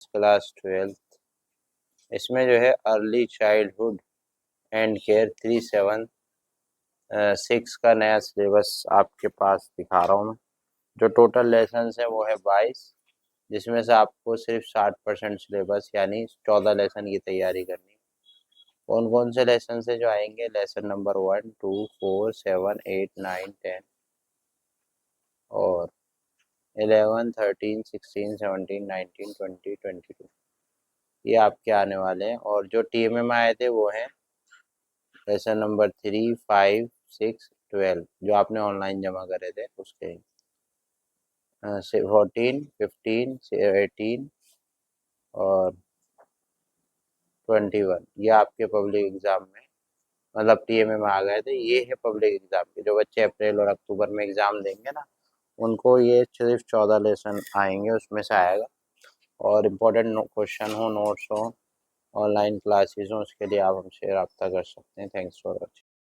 Class 12th। इसमें जो है अर्ली चाइल्डहुड एंड केयर 376 का नया सिलेबस आपके पास दिखा रहा हूँ मैं। जो टोटल लेसन है वो है 22, जिसमें से आपको सिर्फ 60% सिलेबस यानी 14 लेसन की तैयारी करनी है। कौन कौन से लेसन से जो आएंगे? लेसन नंबर 1, 2, 4, 7, 8, 9, 10 और 11, 13, 16, 17, 19, 20, 22 ये आपके आने वाले हैं। और जो TMA में आए थे वो हैं लेसन नंबर 3, 5, 6, 12 जो आपने ऑनलाइन जमा करे थे उसके 14, 15, 18 और 21 ये आपके पब्लिक एग्जाम में मतलब TMA में आ गए थे। ये है पब्लिक एग्जाम के जो बच्चे अप्रैल और अक्टूबर में एग्जाम देंगे ना, उनको ये सिर्फ 14 लेसन आएंगे, उसमें से आएगा। और इम्पोर्टेंट क्वेश्चन हो, नोट्स हो, ऑनलाइन क्लासेस हो, उसके लिए आप हमसे रब्ता कर सकते हैं। Thanks for watching.